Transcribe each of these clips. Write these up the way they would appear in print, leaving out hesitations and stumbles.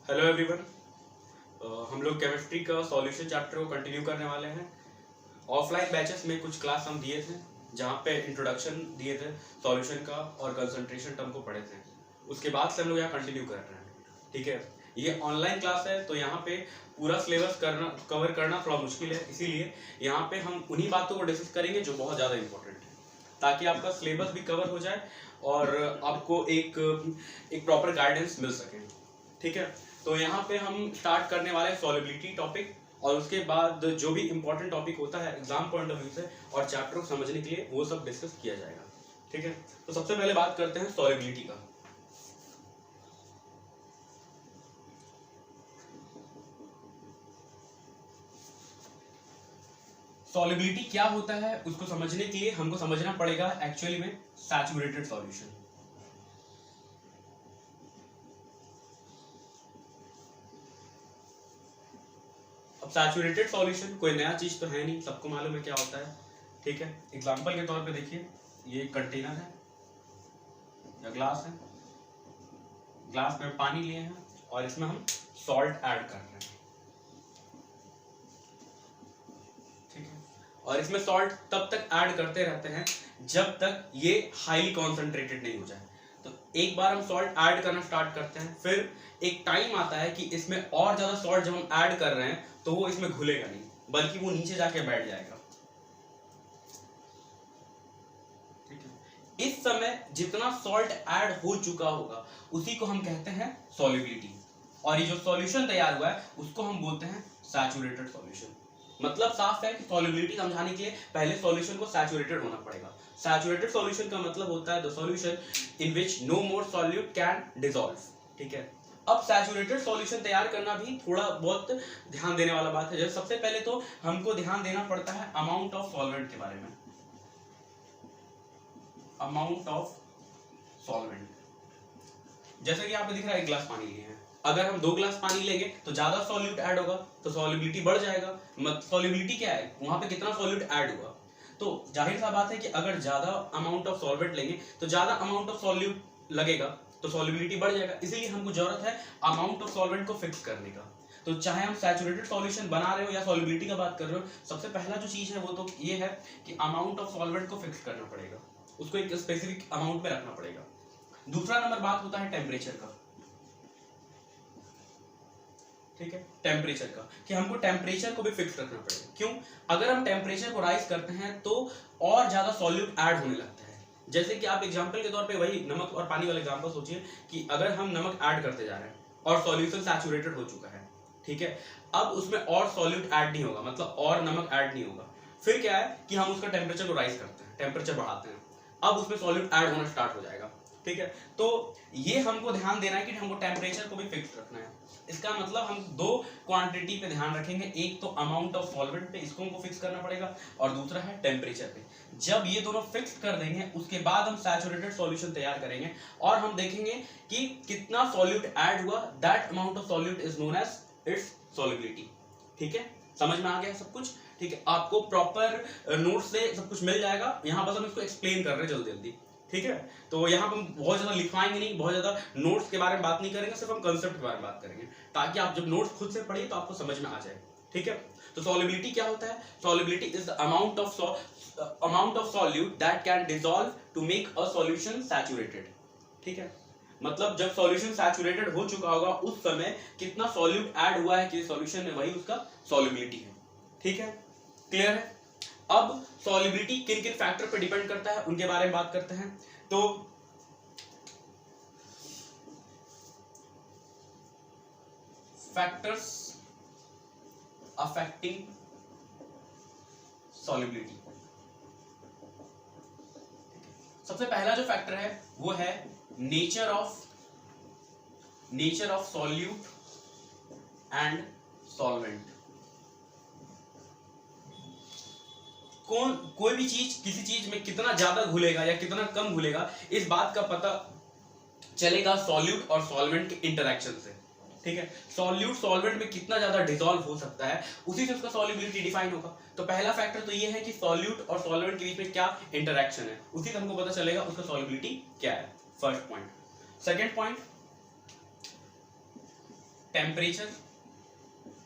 Hello everyone. हम लोग chemistry का सॉल्यूशन चैप्टर को कंटिन्यू करने वाले हैं। ऑफलाइन बैचेस में कुछ क्लास हम दिए थे जहाँ पे इंट्रोडक्शन दिए थे सॉल्यूशन का और कंसंट्रेशन टर्म को पढ़े थे। उसके बाद से हम लोग यहाँ कंटिन्यू कर रहे हैं। ठीक है, ये ऑनलाइन क्लास है तो यहाँ पे पूरा सिलेबस कवर करना थोड़ा मुश्किल है, इसीलिए यहाँ पे हम उन्हीं बातों को डिस्कस करेंगे जो बहुत ज़्यादा इंपॉर्टेंट है, ताकि आपका सिलेबस भी कवर हो जाए और आपको एक प्रॉपर गाइडेंस मिल सके। ठीक है, तो यहाँ पे हम स्टार्ट करने वाले सॉल्युबिलिटी टॉपिक, और उसके बाद जो भी इंपॉर्टेंट टॉपिक होता है एग्जाम पॉइंट ऑफ व्यू से और चैप्टर को समझने के लिए वो सब डिस्कस किया जाएगा। ठीक है, तो सबसे पहले बात करते हैं सॉल्युबिलिटी का। सॉल्युबिलिटी क्या होता है उसको समझने के लिए हमको समझना पड़ेगा एक्चुअली में सैचुरेटेड सॉल्यूशन। अब सैचुरेटेड सॉल्यूशन कोई नया चीज तो है नहीं, सबको मालूम है क्या होता है। ठीक है, एग्जांपल के तौर पे देखिए, ये एक कंटेनर है या ग्लास है, ग्लास में पानी लिए हैं और इसमें हम सॉल्ट ऐड कर रहे हैं। ठीक है, और इसमें सॉल्ट तब तक ऐड करते रहते हैं जब तक ये हाईली कॉन्सेंट्रेटेड नहीं हो जाए। तो एक बार हम सॉल्ट ऐड करना स्टार्ट करते हैं, फिर एक टाइम आता है कि इसमें और ज्यादा सॉल्ट जब हम ऐड कर रहे हैं तो वो इसमें घुलेगा नहीं, बल्कि वो नीचे जाके बैठ जाएगा। ठीक है, इस समय जितना सॉल्ट ऐड हो चुका होगा उसी को हम कहते हैं सॉल्युबिलिटी, और ये जो सॉल्यूशन तैयार हुआ है उसको हम बोलते हैं सैचुरेटेड सॉल्यूशन। मतलब साफ है कि सॉल्युबिलिटी समझाने के लिए पहले सॉल्यूशन को सैचुरेटेड होना पड़ेगा। सैचुरेटेड सॉल्यूशन का मतलब होता है the solution in which no more solute can dissolve. ठीक है, अब सैचुरेटेड सॉल्यूशन तैयार करना भी थोड़ा बहुत ध्यान देने वाला बात है। जैसे सबसे पहले तो हमको ध्यान देना पड़ता है अमाउंट ऑफ सॉल्वेंट के बारे में। अमाउंट ऑफ सॉल्वेंट, जैसे कि आपको दिख रहा है एक गिलास पानी लिए हैं, अगर हम 2 गिलास पानी लेंगे तो ज्यादा सॉल्यूट ऐड होगा तो सॉल्युबिलिटी बढ़ जाएगा। सॉल्युबिलिटी क्या है, वहां पे कितना सॉल्यूट ऐड हुआ। तो जाहिर सा बात है कि अगर ज्यादा अमाउंट ऑफ सॉल्वेंट लेंगे तो ज्यादा अमाउंट ऑफ सॉल्यूट लगेगा तो सॉल्युबिलिटी बढ़ जाएगा। इसीलिए हमको जरूरत है अमाउंट ऑफ सॉल्वेंट को फिक्स करने का। तो चाहे हम सैचुरेटेड सॉल्यूशन बना रहे हो या सॉल्युबिलिटी का बात कर रहे हो, सबसे पहला जो चीज है वो तो ये है कि अमाउंट ऑफ सॉल्वेंट को फिक्स करना पड़ेगा, उसको एक स्पेसिफिक अमाउंट में रखना पड़ेगा। दूसरा नंबर बात होता है टेम्परेचर का। ठीक है, टेम्परेचर का, कि हमको टेम्परेचर को भी फिक्स रखना पड़ेगा। क्यों? अगर हम टेम्परेचर को राइज करते हैं तो और ज्यादा सॉल्यूट ऐड होने लगता है। जैसे कि आप एग्जांपल के तौर पे वही नमक और पानी वाला एग्जांपल सोचिए कि अगर हम नमक ऐड करते जा रहे हैं और सॉल्यूशन सैचुरेटेड हो चुका है, ठीक है, अब उसमें और सॉल्यूट ऐड नहीं होगा, मतलब और नमक ऐड नहीं होगा। फिर क्या है कि हम उसका टेम्परेचर को राइज करते हैं, टेम्परेचर बढ़ाते हैं, अब उसमें सॉल्यूट ऐड होना स्टार्ट हो जाएगा। ठीक है, तो ये हमको ध्यान देना है कि हमको टेम्परेचर को भी फिक्स रखना है। इसका मतलब हम 2 क्वांटिटी पे ध्यान रखेंगे, एक तो अमाउंट ऑफ सॉल्वेंट पे, इसको हमको फिक्स करना पड़ेगा, और दूसरा है टेम्परेचर पे। जब ये दोनों फिक्स कर देंगे उसके बाद हम सैचुरेटेड सॉल्यूशन तैयार करेंगे और हम देखेंगे कि कितना सॉल्यूट ऐड हुआ, that amount of solute is known as its solubility. ठीक है, समझ में आ गया सब कुछ? ठीक है, आपको प्रॉपर नोट से सब कुछ मिल जाएगा, यहाँ बस हम इसको एक्सप्लेन कर रहे हैं जल्दी जल्दी। ठीक है, तो यहाँ पर हम बहुत ज्यादा लिखवाएंगे नहीं, बहुत ज्यादा नोट्स के बारे में बात नहीं करेंगे, सिर्फ हम कंसेप्ट के बारे में बात करेंगे, ताकि आप जब नोट्स खुद से पढ़िए तो आपको समझ में आ जाए। ठीक है, तो सॉल्युबिलिटी क्या होता है? Solubility is the amount of solute that can dissolve to make a solution saturated. ठीक है, मतलब जब सॉल्यूशन सैचुरेटेड हो चुका होगा उस समय कितना सॉल्यूट ऐड हुआ है कि सॉल्यूशन में, वही उसका सॉल्युबिलिटी है। ठीक है, क्लियर है? अब सॉल्युबिलिटी किन किन फैक्टर पर डिपेंड करता है उनके बारे में बात करते हैं। तो फैक्टर्स अफेक्टिंग सॉल्युबिलिटी, सबसे पहला जो फैक्टर है वो है nature of solute and solvent. कोई भी चीज किसी चीज में कितना ज्यादा घुलेगा या कितना कम घुलेगा, इस बात का पता चलेगा सॉल्यूट और सॉल्वेंट के इंटरेक्शन से। ठीक है, सॉल्यूट सॉल्वेंट में कितना ज्यादा डिसॉल्व हो सकता है, उसी से उसका सॉल्युबिलिटी डिफाइन होगा। तो पहला फैक्टर तो ये है कि सॉल्यूट और सॉल्वेंट के बीच में क्या इंटरेक्शन है, उसी से हमको पता चलेगा उसका सॉल्युबिलिटी क्या है, first point. Second point, temperature,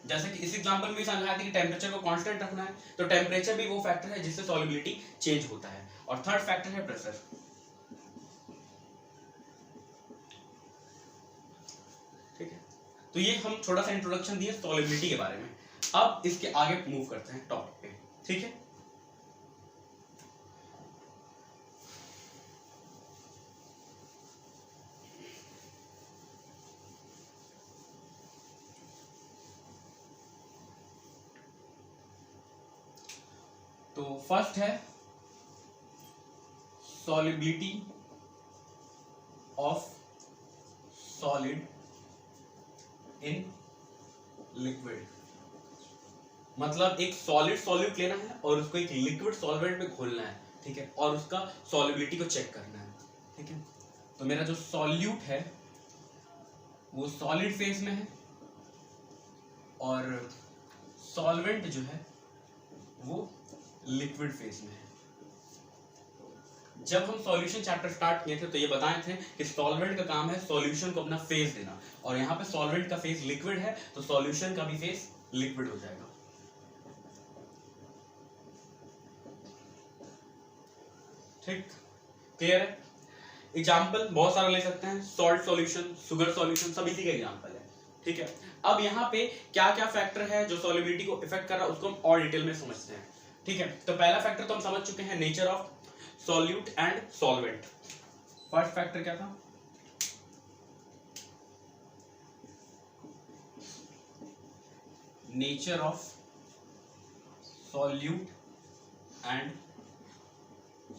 जैसे कि इस एग्जांपल में भी समझाया था कि टेम्परेचर को कांस्टेंट रखना है, तो टेम्परेचर भी वो फैक्टर है जिससे सॉल्युबिलिटी चेंज होता है। और थर्ड फैक्टर है प्रेशर। ठीक है, तो ये हम छोटा सा इंट्रोडक्शन दिए सॉल्युबिलिटी के बारे में। अब इसके आगे मूव करते हैं टॉपिक पे। ठीक है, तो फर्स्ट है solubility of solid in liquid. मतलब एक सॉलिड सॉल्यूट लेना है और उसको एक लिक्विड सॉल्वेंट में घोलना है। ठीक है, और उसका सॉल्युबिलिटी को चेक करना है। ठीक है, तो मेरा जो सॉल्यूट है वो सॉलिड फेज में है और सॉल्वेंट जो है वो लिक्विड फेज में है। जब हम सॉल्यूशन चैप्टर स्टार्ट किए थे तो ये बताए थे कि सॉल्वेंट का काम है सॉल्यूशन को अपना फेज देना, और यहाँ पे सॉल्वेंट का फेज लिक्विड है तो सॉल्यूशन का भी फेज लिक्विड हो जाएगा। ठीक, क्लियर है? एग्जाम्पल बहुत सारा ले सकते हैं, सॉल्ट सॉल्यूशन, शुगर सॉल्यूशन, सब इसी का एग्जाम्पल है। ठीक है, अब यहाँ पे क्या क्या फैक्टर है जो सॉल्युबिलिटी को इफेक्ट कर रहा है उसको हम और डिटेल में समझते हैं। ठीक है, तो पहला फैक्टर तो हम समझ चुके हैं, nature of solute and solvent. First factor क्या था? Nature of solute and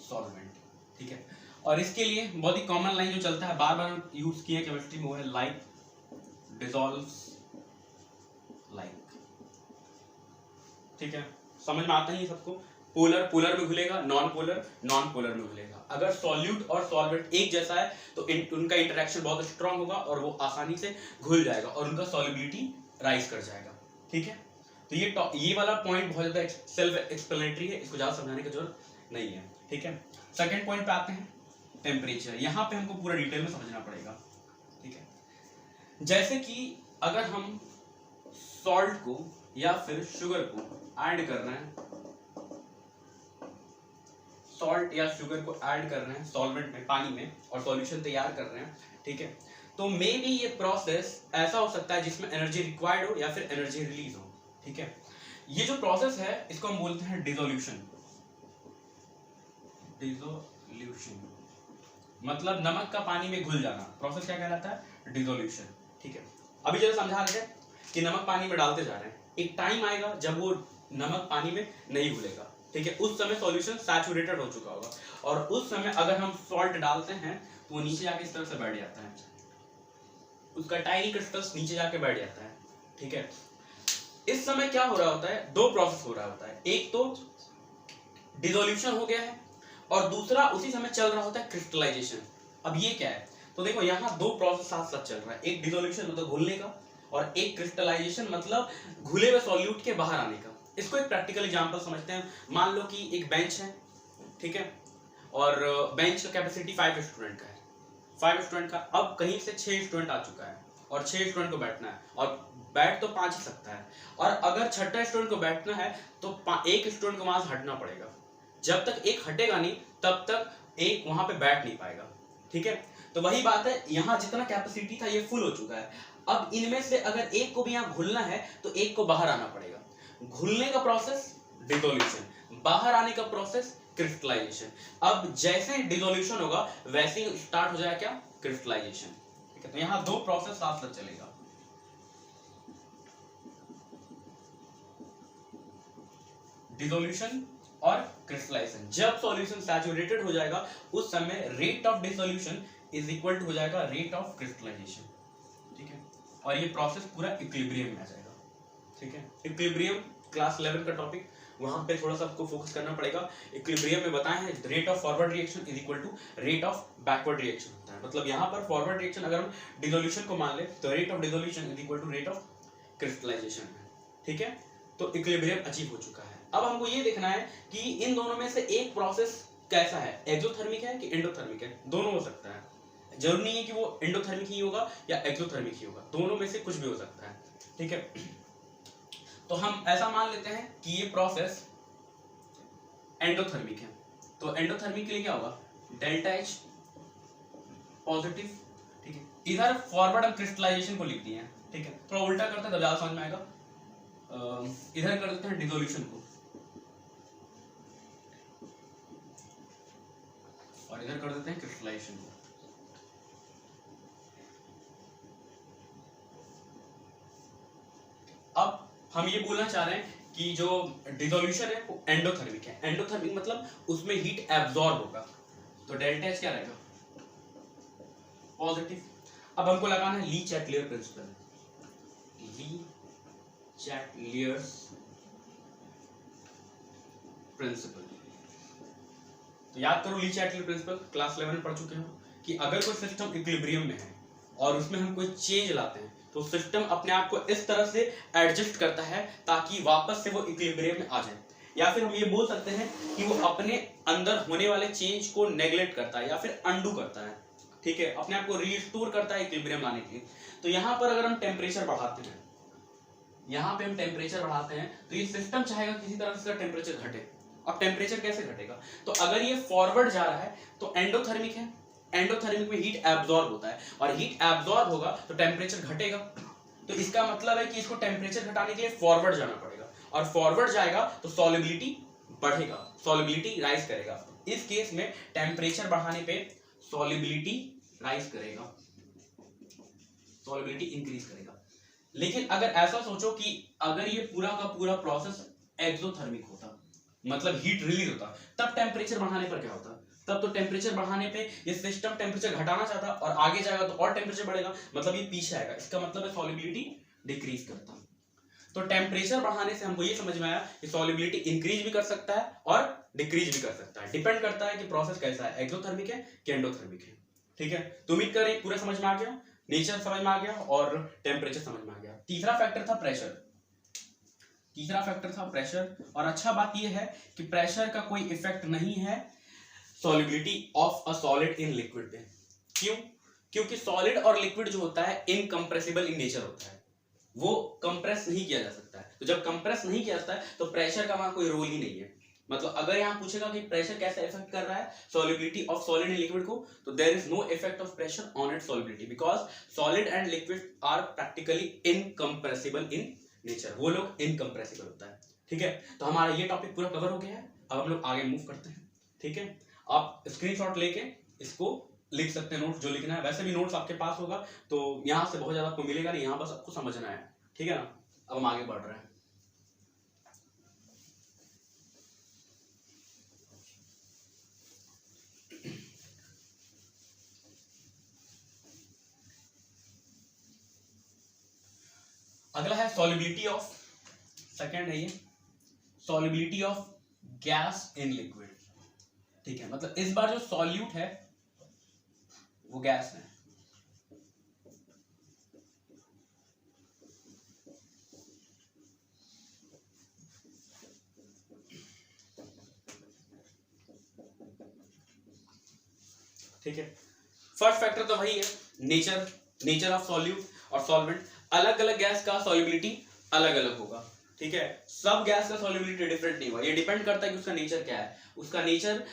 solvent. ठीक है, और इसके लिए बहुत ही कॉमन लाइन जो चलता है, बार बार यूज किया केमिस्ट्री में, वो है लाइक डिसॉल्व्स लाइक। ठीक है, समझ में आता ही सबको। पोलर पोलर में घुलेगा, नॉन पोलर नॉन पोलर में घुलेगा। अगर सॉल्यूट और सॉल्वेंट एक जैसा है तो उनका इंटरेक्शन बहुत स्ट्रांग होगा और वो आसानी से घुल जाएगा और उनका सॉल्युबिलिटी राइज कर जाएगा। ठीक है, तो ये वाला पॉइंट बहुत ज्यादा सेल्फ एक्सप्लेनेटरी है, इसको ज्यादा समझाने की जरूरत नहीं है। ठीक है, सेकंड पॉइंट पे आते हैं, टेम्परेचर। यहाँ पे हमको पूरा डिटेल में समझना पड़ेगा। ठीक है, जैसे कि अगर हम सॉल्ट को या फिर शुगर को ऐड कर रहे हैं, सॉल्ट या शुगर को ऐड कर रहे हैं सॉल्वेंट में, पानी में, और सॉल्यूशन तैयार कर रहे हैं। ठीक है, तो मे बी ये प्रोसेस ऐसा हो सकता है जिसमें एनर्जी रिक्वायर्ड हो या फिर एनर्जी रिलीज हो। ठीक है, ये जो प्रोसेस है इसको हम बोलते हैं डिसोल्यूशन। डिसोल्यूशन मतलब नमक का पानी में घुल जाना, प्रोसेस क्या कहलाता है? डिसोल्यूशन। ठीक है, अभी जैसे समझा रहे थे कि नमक पानी में डालते जा रहे हैं, एक टाइम आएगा जब वो नमक पानी में नहीं घुलेगा। ठीक है, उस समय सॉल्यूशन सैचुरेटेड हो चुका होगा, और उस समय अगर हम सॉल्ट डालते हैं तो वो नीचे जाके इस तरह से बैठ जाता है, उसका टाइनी क्रिस्टल्स नीचे जाके बैठ जाता है। ठीक है, इस समय क्या हो रहा होता है? दो प्रोसेस हो रहा होता है, एक तो डिसोल्यूशन हो गया है और दूसरा उसी समय चल रहा होता है क्रिस्टलाइजेशन। अब ये क्या है? तो देखो यहाँ दो प्रोसेस साथ साथ चल रहा है, एक डिसोल्यूशन मतलब घुलने का और एक क्रिस्टलाइजेशन मतलब घुले हुए सॉल्यूट के बाहर आने का। इसको एक प्रैक्टिकल एग्जांपल समझते हैं। मान लो कि एक बेंच है, ठीक है, और बेंच का कैपेसिटी 5 स्टूडेंट का है, 5 स्टूडेंट का। अब कहीं से 6 स्टूडेंट आ चुका है और 6 स्टूडेंट को बैठना है, और बैठ तो 5 ही सकता है, और अगर छठा स्टूडेंट को बैठना है तो एक स्टूडेंट को वहां से हटना पड़ेगा। जब तक एक हटेगा नहीं तब तक एक वहां पे बैठ नहीं पाएगा। ठीक है, तो वही बात है, यहाँ जितना कैपेसिटी था ये फुल हो चुका है। अब इनमें से अगर एक को भी यहाँ घुलना है तो एक को बाहर आना पड़ेगा। घुलने का प्रोसेस डिसोल्यूशन, बाहर आने का प्रोसेस क्रिस्टलाइजेशन। अब जैसे डिसोल्यूशन होगा वैसे ही स्टार्ट हो जाएगा क्या? क्रिस्टलाइजेशन। ठीक है, तो यहाँ दो प्रोसेस साथ साथ चलेगा। डिसोल्यूशन और क्रिस्टलाइजेशन। जब सॉल्यूशन सैचुरेटेड हो जाएगा उस समय rate of dissolution is equal to हो जाएगा रेट ऑफ क्रिस्टलाइजेशन। ठीक है, और ये प्रोसेस पूरा इक्विलिब्रियम में आ जाएगा। ठीक है, इक्विलिब्रियम क्लास 11 का टॉपिक, वहां पे थोड़ा सा आपको फोकस करना पड़ेगा। इक्विलिब्रियम में बताया है rate of forward reaction is equal to rate of backward reaction होता है। मतलब यहाँ पर फॉरवर्ड रिएक्शन अगर हम डिसोल्यूशन को मान ले तो rate of dissolution is equal to rate of crystallization है। ठीक है, तो इक्विलिब्रियम अचीव हो चुका है। अब हमको ये देखना है कि इन दोनों में से एक प्रोसेस कैसा है, एक्सोथर्मिक है कि एंडोथर्मिक है। दोनों हो सकता है, जरूरी नहीं है कि वो एंडोथर्मिक ही होगा या एक्सोथर्मिक ही होगा, दोनों में से कुछ भी हो सकता है, ठीक है। तो हम ऐसा मान लेते हैं कि ये प्रोसेस एंडोथर्मिक है, तो एंडोथर्मिक के लिए क्या होगा, डेल्टा एच पॉजिटिव, ठीक है। इधर फॉरवर्ड हम क्रिस्टलाइजेशन को लिख दिए हैं, ठीक है, थोड़ा उल्टा करते हैं तब ज्यादा समझ में आएगा। इधर कर देते हैं डिसोल्यूशन को और इधर कर देते हैं क्रिस्टलाइजेशन को। अब हम ये बोलना चाह रहे हैं कि जो डिसोल्यूशन है वो एंडोथर्मिक है, एंडोथर्मिक मतलब उसमें हीट एब्जॉर्ब होगा, तो डेल्टा एच क्या रहेगा, पॉजिटिव। अब हमको लगाना है ली चैटलियर प्रिंसिपल, ली चैटलियर्स प्रिंसिपल। तो याद करो ली चैटलियर प्रिंसिपल क्लास 11 में पढ़ चुके हो कि अगर कोई सिस्टम इक्विलिब्रियम में है और उसमें हम कोई चेंज लाते हैं तो सिस्टम अपने आप को इस तरह से एडजस्ट करता है ताकि वापस से वो इक्विलिब्रियम में आ जाए, या फिर हम ये बोल सकते हैं कि वो अपने अंदर होने वाले चेंज को नेग्लेक्ट करता है या फिर अंडू करता है, ठीक है, अपने आप को रिस्टोर करता है इक्विलिब्रियम लाने के लिए। तो यहाँ पर अगर हम टेम्परेचर बढ़ाते हैं, यहाँ पे हम टेम्परेचर बढ़ाते हैं तो ये सिस्टम चाहेगा किसी तरह से टेम्परेचर घटे। अब टेम्परेचर कैसे घटेगा, तो अगर ये फॉरवर्ड जा रहा है तो एंडोथर्मिक है, एंडोथर्मिक में हीट एब्जॉर्ब होता है और हीट एब्जॉर्ब होगा तो टेम्परेचर घटेगा, तो इसका मतलब है कि इसको टेम्परेचर घटाने के लिए फॉरवर्ड जाना पड़ेगा और फॉरवर्ड जाएगा तो सॉल्युबिलिटी बढ़ेगा, सॉल्युबिलिटी राइज करेगा। इस केस में टेम्परेचर बढ़ाने पे सॉल्युबिलिटी राइज करेगा, सॉल्युबिलिटी इंक्रीज करेगा। लेकिन अगर ऐसा सोचो कि अगर ये पूरा का पूरा प्रोसेस एक्सोथर्मिक होता, मतलब हीट रिलीज होता, तब टेम्परेचर बढ़ाने पर क्या होता, तब तो टेम्परेचर बढ़ाने पे ये सिस्टम टेम्परेचर घटाना चाहता और आगे जाएगा तो और टेम्परेचर बढ़ेगा, मतलब ये पीछे आएगा, इसका मतलब है सॉल्युबिलिटी डिक्रीज करता। तो टेम्परेचर बढ़ाने से हमको ये समझ में आया कि सॉल्युबिलिटी इंक्रीज भी कर सकता है और डिक्रीज भी कर सकता है, डिपेंड करता है कि प्रोसेस कैसा है, एक्सोथर्मिक है कि एंडोथर्मिक है, ठीक है। तो उम्मीद करें पूरा समझ में आ गया, नेचर समझ में आ गया और टेम्परेचर समझ में आ गया। तीसरा फैक्टर था प्रेशर, तीसरा फैक्टर था प्रेशर, और अच्छा बात यह है कि प्रेशर का कोई इफेक्ट नहीं है solubility of a solid in liquid पे। क्यों, क्योंकि सॉलिड और लिक्विड जो होता है इनकम्प्रेसिबल इन नेचर होता है, वो कंप्रेस नहीं किया जा सकता है, तो जब कंप्रेस नहीं किया जाता है तो प्रेशर का वहां कोई रोल ही नहीं है। मतलब अगर यहाँ पूछेगा कि प्रेशर कैसे इफेक्ट कर रहा है solubility of solid in liquid को, तो there is no effect of pressure on its solubility because solid and liquid are practically incompressible in nature, वो लोग इनकम्प्रेसिबल होता है, ठीक है। तो हमारा ये टॉपिक पूरा कवर हो गया है, अब हम लोग आगे मूव करते हैं, ठीक है। आप स्क्रीनशॉट लेके इसको लिख सकते हैं, नोट्स जो लिखना है, वैसे भी नोट्स आपके पास होगा तो यहाँ से बहुत ज्यादा आपको मिलेगा नहीं, यहाँ बस आपको समझना है, ठीक है ना। अब हम आगे बढ़ रहे हैं। अगला है सॉल्युबिलिटी ऑफ, सेकंड है ये solubility of gas in liquid, ठीक है। मतलब इस बार जो सॉल्यूट है वो गैस है, ठीक है। फर्स्ट फैक्टर तो वही है नेचर, नेचर ऑफ सॉल्यूट और सॉल्वेंट, अलग अलग गैस का सॉल्युबिलिटी अलग अलग होगा, ठीक है। सब गैस का सॉल्युबिलिटी डिफरेंट नहीं होगा, ये डिपेंड करता है कि उसका नेचर क्या है, उसका नेचर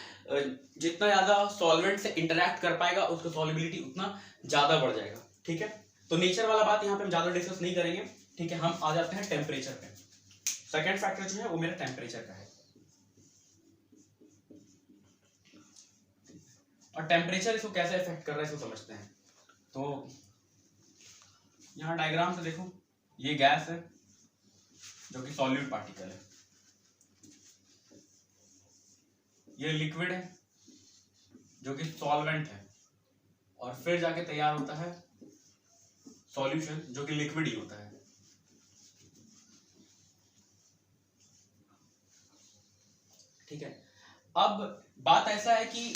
जितना ज्यादा सॉल्वेंट से इंटरैक्ट कर पाएगा उसका सॉल्युबिलिटी उतना ज्यादा बढ़ जाएगा, ठीक है। तो नेचर वाला बात यहाँ पे हम ज्यादा डिस्कस नहीं करेंगे, ठीक है। हम आ जाते हैं टेम्परेचर पे। सेकेंड फैक्टर जो है वो मेरा टेम्परेचर का है, और टेम्परेचर इसको कैसे इफेक्ट कर रहा है इसको समझते हैं। तो यहाँ डायग्राम से देखो, ये गैस है जो कि सॉल्यूट पार्टिकल है, ये लिक्विड है जो कि सॉल्वेंट है, और फिर जाके तैयार होता है सॉल्यूशन जो कि लिक्विड ही होता है, ठीक है। अब बात ऐसा है कि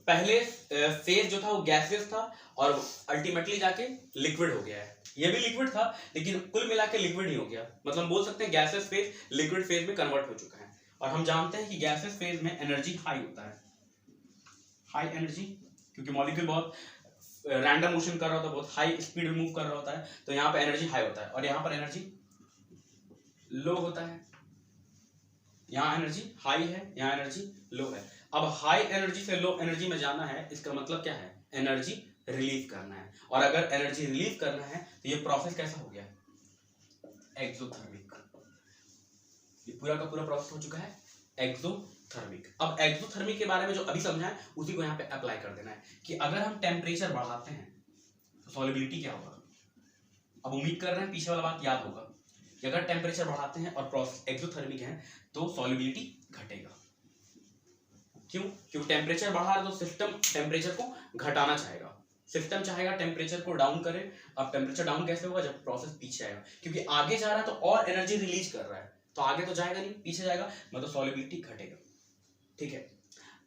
पहले फेज जो था वो गैसियस था और अल्टीमेटली जाके लिक्विड हो गया है, ये भी लिक्विड था लेकिन कुल मिला के लिक्विड ही हो गया, मतलब बोल सकते हैं गैसियस फेज लिक्विड फेज में कन्वर्ट हो चुका है। और हम जानते हैं कि गैसियस फेज में एनर्जी हाई होता है, हाई एनर्जी, क्योंकि मॉलिक्यूल बहुत रैंडम मोशन कर रहा होता है, बहुत हाई स्पीड में मूव कर रहा होता है, तो यहाँ पे एनर्जी हाई होता है और यहाँ पर एनर्जी लो होता है। यहाँ एनर्जी हाई है, यहाँ एनर्जी लो है। अब हाई एनर्जी से लो एनर्जी में जाना है, इसका मतलब क्या है, एनर्जी रिलीव करना है। और अगर एनर्जी रिलीव करना है तो ये प्रोसेस कैसा हो गया, एक्सोथर्मिक। ये पूरा का पूरा प्रोसेस हो चुका है एक्सोथर्मिक। अब एक्सोथर्मिक के बारे में जो अभी समझा है उसी को यहाँ पे अप्लाई कर देना है कि अगर हम टेम्परेचर बढ़ाते हैं तो सॉल्युबिलिटी क्या होगा। अब उम्मीद कर रहे हैं पीछे वाला बात याद होगा कि अगर टेम्परेचर बढ़ाते हैं और प्रोसेस एक्सोथर्मिक है तो सॉल्युबिलिटी घटेगा। क्यों, क्योंकि टेम्परेचर बढ़ा रहा है तो सिस्टम टेम्परेचर को घटाना चाहेगा, सिस्टम चाहेगा टेम्परेचर को डाउन करे। अब टेम्परेचर डाउन कैसे होगा, जब प्रोसेस पीछे आएगा, क्योंकि आगे जा रहा है तो और एनर्जी रिलीज कर रहा है, तो आगे तो जाएगा नहीं, पीछे जाएगा, मतलब सॉल्युबिलिटी घटेगा। ठीक है,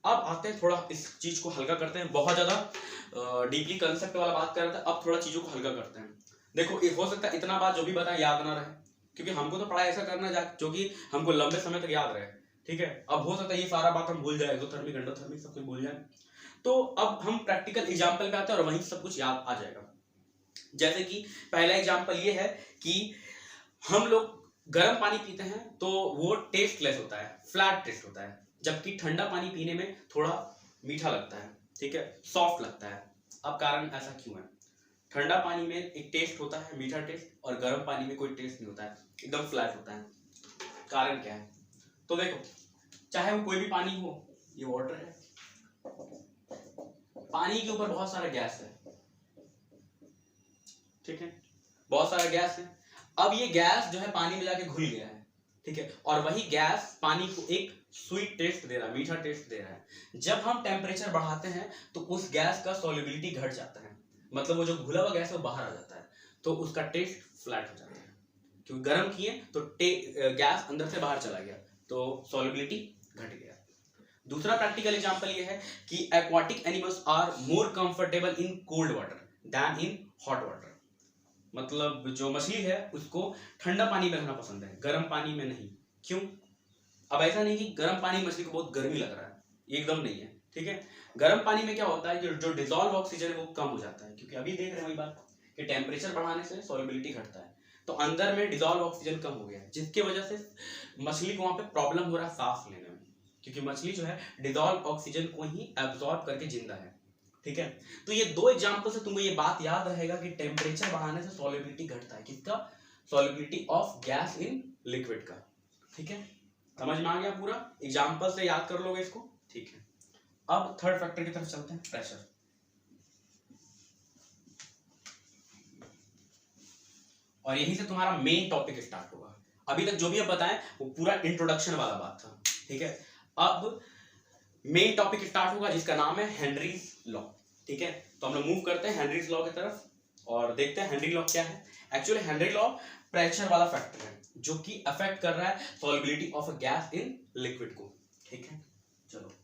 अब आते हैं थोड़ा इस चीज को हल्का करते हैं। बहुत ज्यादा डीपली कंसेप्ट वाला बात कर रहे थे, अब थोड़ा चीजों को हल्का करते हैं। देखो हो सकता है इतना बात जो भी बताया याद ना रहे, क्योंकि हमको तो पढ़ाई ऐसा करना जो कि हमको लंबे समय तक याद रहे। ठीक है, अब हो सकता है ये सारा बात हम भूल जाए, एक्सोथर्मिक एंडोथर्मिक सब कुछ भूल जाए। तो अब हम प्रैक्टिकल एग्जाम्पल पे आते हैं और वहीं सब कुछ याद आ जाएगा। जैसे कि पहला एग्जाम्पल ये है कि हम लोग गर्म पानी पीते हैं तो वो टेस्टलेस होता है, फ्लैट टेस्ट होता है, जबकि ठंडा पानी पीने में थोड़ा मीठा लगता है, ठीक है, सॉफ्ट लगता है। अब कारण ऐसा क्यों है, ठंडा पानी में एक टेस्ट होता है, मीठा टेस्ट, और गर्म पानी में कोई टेस्ट नहीं होता है, एकदम फ्लैट होता है। कारण क्या है, तो देखो चाहे वो कोई भी पानी हो, ये वाटर है, पानी के ऊपर बहुत सारा गैस है, ठीक है, बहुत सारा गैस है। अब ये गैस जो है पानी में जाके घुल गया है, ठीक है, और वही गैस पानी को एक स्वीट टेस्ट दे रहा है, मीठा टेस्ट दे रहा है। जब हम टेम्परेचर बढ़ाते हैं तो उस गैस का सॉल्युबिलिटी घट जाता है, मतलब वो जो घुला हुआ गैस है वो बाहर आ जाता है, तो उसका टेस्ट फ्लैट हो जाता है। क्योंकि गर्म किए तो गैस अंदर से बाहर चला गया, तो सॉल्युबिलिटी घट गया। दूसरा प्रैक्टिकल एग्जांपल ये है कि aquatic animals are more comfortable in cold water than in hot water. मतलब जो मछली है उसको ठंडा पानी में रहना पसंद है, गर्म पानी में नहीं। क्यों, अब ऐसा नहीं कि गर्म पानी मछली को बहुत गर्मी लग रहा है, एकदम नहीं है, ठीक है। गर्म पानी में क्या होता है कि जो डिसॉल्व ऑक्सीजन है वो कम हो जाता है, क्योंकि अभी देख रहे हैं वही बात कि टेम्परेचर बढ़ाने से सॉल्युबिलिटी घटता है, तो अंदर में डिसॉल्व ऑक्सीजन कम हो गया, जिसकी वजह से मछली को वहां पे प्रॉब्लम हो रहा है सांस लेने में, क्योंकि मछली जो है डिसॉल्व ऑक्सीजन को ही एब्जॉर्ब करके जिंदा है। ठीक है, तो ये दो एग्जांपल से तुमको ये बात याद रहेगा कि टेम्परेचर बढ़ाने से सॉल्युबिलिटी घटता है, किसका, solubility of gas in liquid का। ठीक है, समझ में आ गया पूरा, एग्जांपल से याद कर लोगे इसको। ठीक है, अब थर्ड फैक्टर की तरफ चलते हैं, प्रेशर। और यहीं से तुम्हारा मेन टॉपिक स्टार्ट होगा। अभी तक जो भी अब बताएं वो पूरा इंट्रोडक्शन वाला बात था, ठीक है। अब मेन टॉपिक स्टार्ट होगा जिसका नाम है हेनरीज लॉ। ठीक है, तो हम लोग मूव करते हैं हेनरीज लॉ की तरफ और देखते हैं हेनरी लॉ क्या है। एक्चुअली हेनरी लॉ प्रेशर वाला फैक्टर है जो कि अफेक्ट कर रहा है solubility of a gas in liquid को। ठीक है, चलो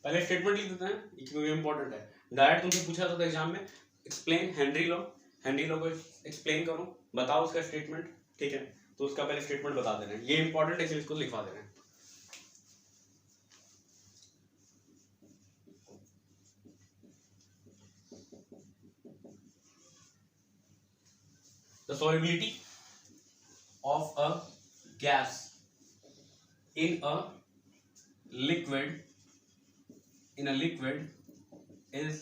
पहले स्टेटमेंट लिख देते हैं, क्योंकि इंपॉर्टेंट है। डायरेक्ट तुमसे पूछा था एग्जाम में, explain Henry law, Henry law को एक्सप्लेन करो, बताओ उसका स्टेटमेंट। ठीक है, तो उसका पहले स्टेटमेंट बता देना है, ये इंपॉर्टेंट है इसलिए इसको लिखवा देना है। The solubility of a gas in a liquid is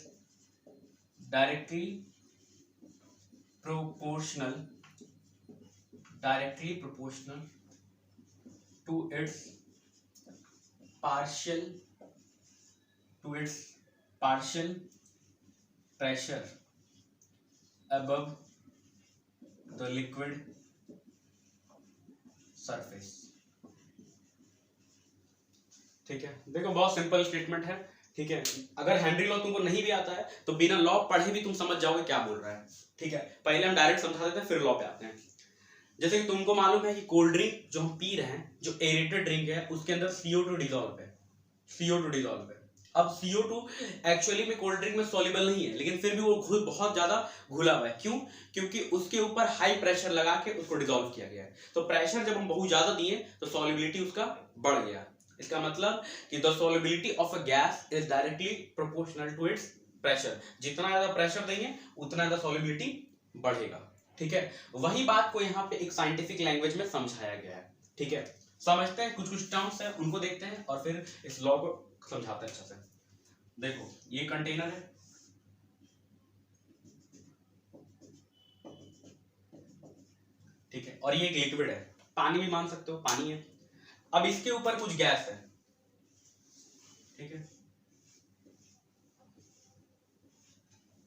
directly proportional to its partial pressure above the liquid surface। ठीक है, देखो बहुत सिंपल स्टेटमेंट है, ठीक है। अगर हेनरी लॉ तुमको नहीं भी आता है तो बिना लॉ पढ़े भी तुम समझ जाओगे क्या बोल रहा है, ठीक है। पहले हम डायरेक्ट समझा देते हैं फिर लॉ पे आते हैं। जैसे कि तुमको मालूम है कि कोल्ड ड्रिंक जो हम पी रहे हैं, जो एरेटेड ड्रिंक है, उसके अंदर CO2 डिजॉल्व है, CO2 डिजॉल्व है। अब CO2 एक्चुअली में कोल्ड ड्रिंक में सॉल्युबल नहीं है, लेकिन फिर भी वो बहुत ज्यादा घुला हुआ है। क्यों? क्योंकि उसके ऊपर हाई प्रेशर लगा के उसको डिजॉल्व किया गया है। तो प्रेशर जब हम बहुत ज्यादा दिए तो सॉल्युबिलिटी उसका बढ़ गया। इसका मतलब कि the solubility of a gas is directly proportional to its pressure. जितना ज्यादा प्रेशर देंगे उतना ज्यादा सॉल्युबिलिटी बढ़ेगा, ठीक है। वही बात को यहाँ पे एक साइंटिफिक लैंग्वेज में समझाया गया है, ठीक है। समझते हैं, कुछ कुछ टर्म्स है उनको देखते हैं और फिर इस लॉ को समझाते हैं अच्छा से। देखो ये कंटेनर है, ठीक है, और ये एक लिक्विड है, पानी भी मान सकते हो, पानी है। अब इसके ऊपर कुछ गैस है, ठीक है।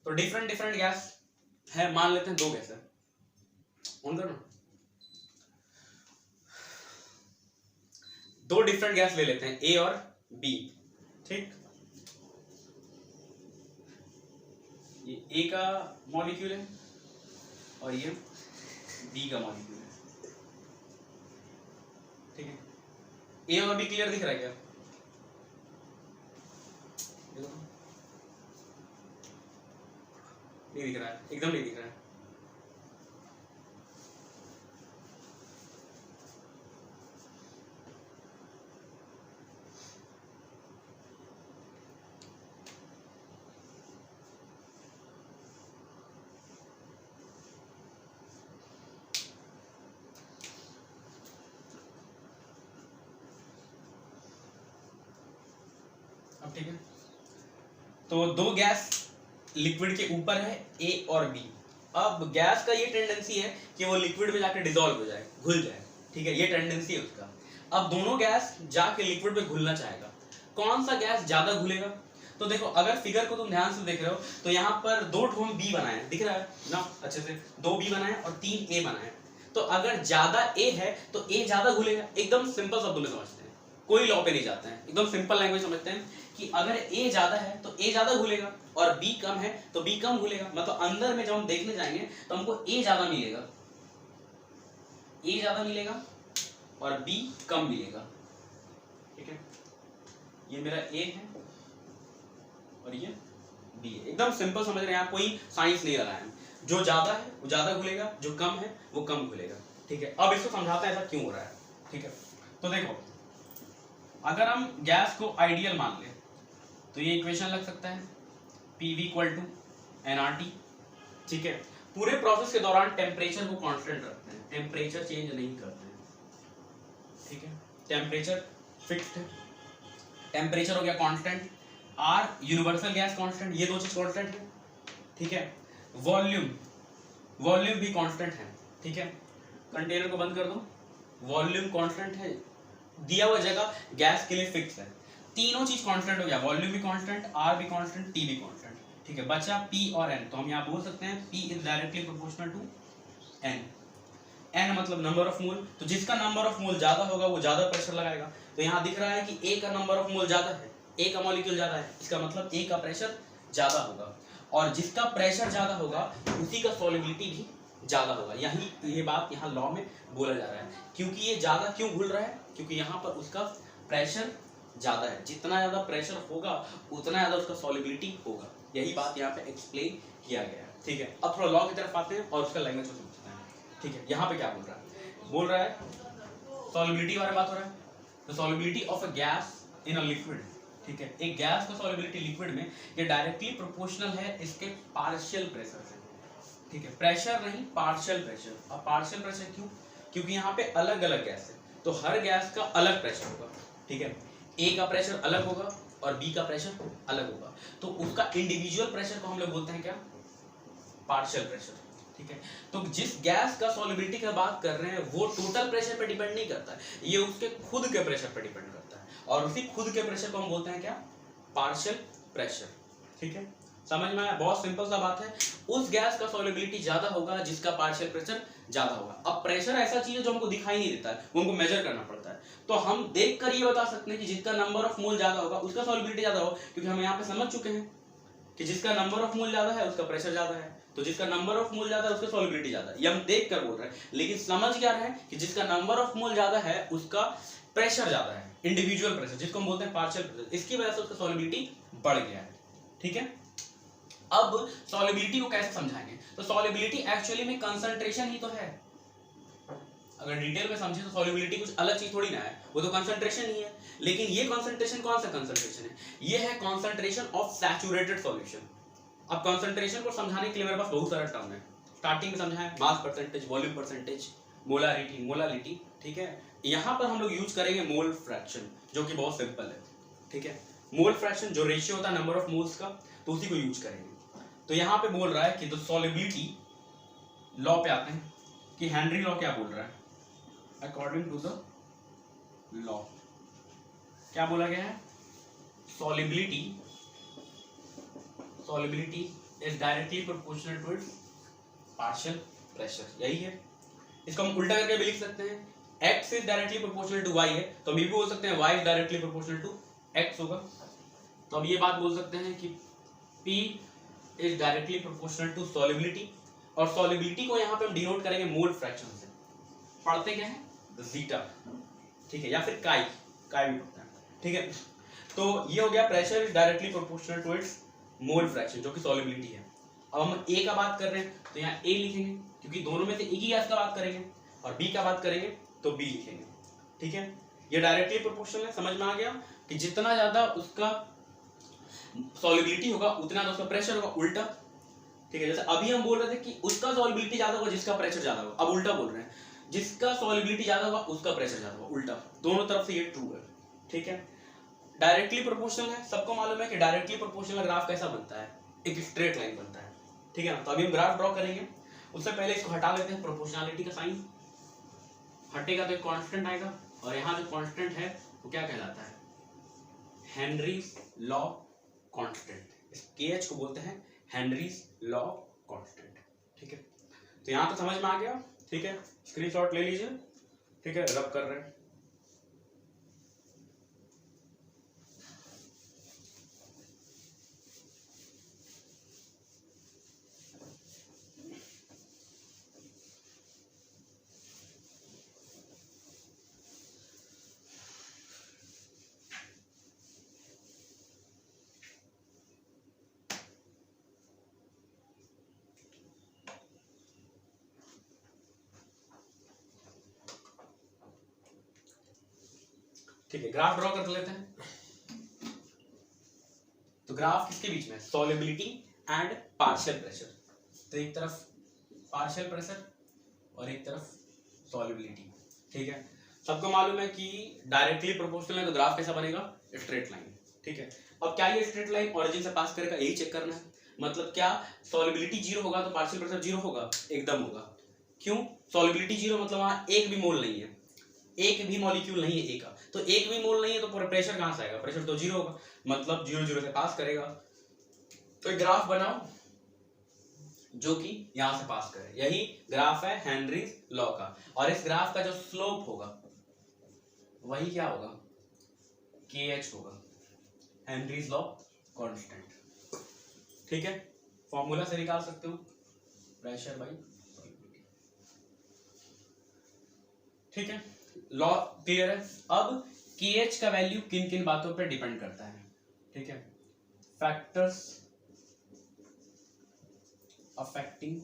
तो डिफरेंट डिफरेंट गैस है, मान लेते हैं 2 गैस है। ऑन करना, 2 डिफरेंट गैस ले लेते हैं, A और B, ठीक। ये A का मॉलिक्यूल है और ये B का मॉलिक्यूल है, ठीक है। A और B क्लियर दिख रहा है क्या? नहीं दिख रहा है, एकदम नहीं दिख रहा है। अब ठीक है, तो 2 गैस लिक्विड के ऊपर है, A और B। अब गैस का ये टेंडेंसी है कि वो लिक्विड में जाके डिसॉल्व हो जाए, घुल जाए, ठीक है, ये टेंडेंसी है उसका। अब दोनों गैस जाके लिक्विड में घुलना चाहेगा, कौन सा गैस ज्यादा घुलेगा? तो देखो अगर फिगर को तुम ध्यान से देख रहे हो तो यहाँ पर 2 ठोम B बनाए, दिख रहा है ना अच्छे से, 2 B बनाए और 3 A बनाए। तो अगर ज्यादा A है तो A ज्यादा घुलेगा, एकदम सिंपल शब्दों में समझते हैं, कोई लॉ पे नहीं जाते हैं, एकदम सिंपल लैंग्वेज समझते हैं कि अगर A ज्यादा है तो A ज्यादा घुलेगा और B कम है तो B कम घुलेगा। मतलब अंदर में जब हम देखने जाएंगे तो हमको A ज्यादा मिलेगा, A ज्यादा मिलेगा और B कम मिलेगा, ठीक है। ये मेरा A है और ये B है, एकदम सिंपल समझ रहे हैं आप, कोई साइंस नहीं लगाया है। जो ज्यादा है वो ज्यादा घुलेगा, जो कम है वो कम घुलेगा, ठीक है। अब इसको समझाते हैं ऐसा क्यों हो रहा है, ठीक है। तो देखो अगर हम गैस को आइडियल मान लें तो ये इक्वेशन लग सकता है PV = nRT, ठीक है। पूरे प्रोसेस के दौरान टेम्परेचर को कांस्टेंट रखते हैं, टेम्परेचर चेंज नहीं करते हैं, ठीक है। टेम्परेचर फिक्स्ड है, टेम्परेचर हो गया constant, R universal gas constant, ये 2 चीज कांस्टेंट है, ठीक है। वॉल्यूम भी कांस्टेंट है, ठीक है। कंटेनर को बंद कर दो, वॉल्यूम कांस्टेंट है, दिया हुआ जगह गैस के लिए फिक्स है, तीनों चीज कांस्टेंट हो गया, वॉल्यूम भी कांस्टेंट, R भी कांस्टेंट, T भी कांस्टेंट, ठीक है। बचा P और N, तो हम यहाँ बोल सकते हैं P is directly proportional to N। N मतलब नंबर ऑफ मोल, तो जिसका नंबर ऑफ मोल ज्यादा होगा वो ज्यादा प्रेशर लगाएगा। तो यहाँ दिख रहा है कि A का नंबर ऑफ मोल ज्यादा है, A का मॉलिक्यूल ज्यादा है, इसका मतलब A का प्रेशर ज्यादा होगा, और जिसका प्रेशर ज्यादा होगा उसी का सॉल्युबिलिटी भी ज्यादा होगा। यही ये बात यहाँ लॉ में बोला जा रहा है। क्योंकि ये ज्यादा क्यों घुल रहा है? क्योंकि यहाँ पर उसका प्रेशर ज्यादा है, जितना ज्यादा प्रेशर होगा उतना ज्यादा उसका सॉल्युबिलिटी होगा। यही बात यहाँ पे एक्सप्लेन किया गया है, ठीक है। अब थोड़ा लॉ की तरफ आते हैं और उसका लैंग्वेज को समझते हैं, ठीक है। यहाँ पे क्या बोल रहा है? बोल रहा है सॉल्युबिलिटी के बारे में बात हो रहा है, the solubility of a gas in a liquid, ठीक है। एक गैस का सॉल्युबिलिटी लिक्विड में ये डायरेक्टली प्रोपोर्शनल है इसके पार्शियल प्रेशर से, ठीक है। प्रेशर नहीं, पार्शियल प्रेशर। अब पार्शियल प्रेशर क्यों? क्योंकि यहाँ पे अलग अलग गैस है, तो हर गैस का अलग प्रेशर होगा, ठीक है। A का प्रेशर अलग होगा और B का प्रेशर अलग होगा, तो उसका इंडिविजुअल प्रेशर को हम लोग बोलते हैं क्या? पार्शियल प्रेशर, ठीक है। तो जिस गैस का सॉल्युबिलिटी की बात कर रहे हैं वो टोटल प्रेशर पे डिपेंड नहीं करता है, ये उसके खुद के प्रेशर पे डिपेंड करता है, और उसी खुद के प्रेशर को हम बोलते हैं क्या? पार्शियल प्रेशर, ठीक है। समझ में आया? बहुत सिंपल सा बात है। उस गैस का सॉल्युबिलिटी ज्यादा होगा जिसका पार्शियल प्रेशर ज्यादा होगा। अब प्रेशर ऐसा चीज है जो हमको दिखाई नहीं देता है, वो हमको मेजर करना पड़ता है। तो हम देख कर ये बता सकते हैं कि जिसका नंबर ऑफ मोल ज्यादा होगा उसका सॉल्युबिलिटी ज्यादा होगा, क्योंकि हम यहाँ पे समझ चुके हैं कि जिसका नंबर ऑफ मोल ज्यादा है उसका प्रेशर ज्यादा है, तो जिसका नंबर ऑफ मोल ज्यादा है उसका सॉल्युबिलिटी ज्यादा है। ये हम देख कर बोल रहे हैं, लेकिन समझ क्या रहे हैं कि जिसका नंबर ऑफ मोल ज्यादा है उसका प्रेशर ज्यादा है, इंडिविजुअल प्रेशर जिसको हम बोलते हैं पार्शियल प्रेशर, इसकी वजह से उसका सॉल्युबिलिटी बढ़ गया है। ठीक है, अब सॉल्युबिलिटी को कैसे समझाएंगे? तो सॉल्युबिलिटी एक्चुअली में कंसंट्रेशन ही तो है। अगर डिटेल में समझे तो सॉल्युबिलिटी कुछ अलग चीज थोड़ी ना है, वो तो कंसंट्रेशन ही है। लेकिन ये कंसंट्रेशन कौन सा कंसंट्रेशन है? ये है कंसंट्रेशन ऑफ सैचुरेटेड सॉल्यूशन। अब कंसंट्रेशन को समझाने के लिए मेरे पास बहुत सारा टर्म है। स्टार्टिंग में समझाएं mass percentage, volume percentage, molarity, molality. ठीक है, यहाँ पर हम लोग यूज करेंगे मोल फ्रैक्शन, जो कि बहुत सिंपल है। ठीक है, मोल फ्रैक्शन जो रेशियो होता है नंबर ऑफ मोल्स का, तो उसी को यूज करेंगे। तो यहाँ पे बोल रहा है कि द सॉल्युबिलिटी लॉ पे आते हैं कि हेनरी लॉ क्या बोल रहा है। अकॉर्डिंग टू द लॉ क्या बोला गया है? Solubility is directly proportional to its partial pressure. यही है, इसको हम उल्टा करके भी लिख सकते हैं। x is directly proportional to y है, तो हम ये भी बोल सकते हैं y is directly proportional to x होगा। तो हम ये बात बोल सकते हैं कि P is directly proportional to solubility, और सॉल्युबिलिटी को यहाँ पे हम डिनोट करेंगे मोल फ्रैक्शन से। पढ़ते क्या है? जीटा। ठीक है, या फिर काई भी पढ़ते हैं। ठीक है, तो ये हो गया pressure is directly proportional to its mole fraction, जो कि सॉल्युबिलिटी है। अब हम ए का बात कर रहे हैं तो यहाँ ए लिखेंगे, क्योंकि दोनों में से एक ही गैस का बात करेंगे, और बी का बात करेंगे तो बी लिखेंगे। ठीक है, ये डायरेक्टली प्रोपोर्शनल है। समझ में आ गया कि जितना ज्यादा उसका सॉल्युबिलिटी होगा उतना उसका प्रेशर होगा, उल्टा। ठीक है, जैसे अभी हम बोल रहे थे कि उसका सॉल्युबिलिटी ज्यादा होगा जिसका प्रेशर ज्यादा होगा, अब उल्टा बोल रहे हैं जिसका सॉल्युबिलिटी ज्यादा होगा उसका प्रेशर ज्यादा होगा, उल्टा। दोनों तरफ से ये ट्रू है। ठीक है, डायरेक्टली प्रोपोर्शनल है। सबको मालूम है कि डायरेक्टली प्रोपोर्शनल ग्राफ कैसा बनता है? एक स्ट्रेट लाइन बनता है। ठीक है ना, तो अभी हम ग्राफ ड्रॉ करेंगे, उससे पहले इसको हटा लेते हैं, प्रोपोर्शनलिटी का साइन हटेगा तो एक कांस्टेंट आएगा, और यहाँ जो कांस्टेंट है वो क्या कहलाता है? Henry's law constant. इस KH को बोलते हैं हेनरीज लॉ कांस्टेंट। ठीक है, तो यहाँ तो समझ में आ गया। ठीक है, स्क्रीनशॉट ले लीजिए। ठीक है, रब कर रहे हैं। ठीक है, ग्राफ ड्रॉ कर लेते हैं। तो ग्राफ किसके बीच में? Solubility and partial pressure. तो एक तरफ पार्शियल प्रेशर और एक तरफ सॉल्युबिलिटी। ठीक है, सबको मालूम है कि डायरेक्टली प्रोपोर्शनल है तो ग्राफ कैसा बनेगा? Straight line. ठीक है, अब क्या ये स्ट्रेट लाइन ओरिजिन से पास करेगा? यही चेक करना है। मतलब क्या सॉल्युबिलिटी जीरो होगा तो पार्शियल प्रेशर जीरो होगा? एकदम होगा। क्यों? सॉल्युबिलिटी जीरो मतलब वहां एक भी मोल नहीं है, एक भी मॉलिक्यूल नहीं है ए का, तो एक भी मोल नहीं है तो प्रेशर कहां से आएगा? प्रेशर तो जीरो होगा, मतलब जीरो जीरो से पास करेगा। तो एक ग्राफ बनाओ जो कि यहां से पास करे, यही ग्राफ है हेनरीज लॉ का। और इस ग्राफ का जो स्लोप होगा वही क्या होगा? KH होगा, हेनरीज लॉ कांस्टेंट। ठीक है, फॉर्मूला से निकाल सकते हो प्रेशर बाई सॉल्युबिलिटी। ठीक है, लॉ क्लियर है। अब KH का वैल्यू किन किन बातों पर डिपेंड करता है? ठीक है, factors affecting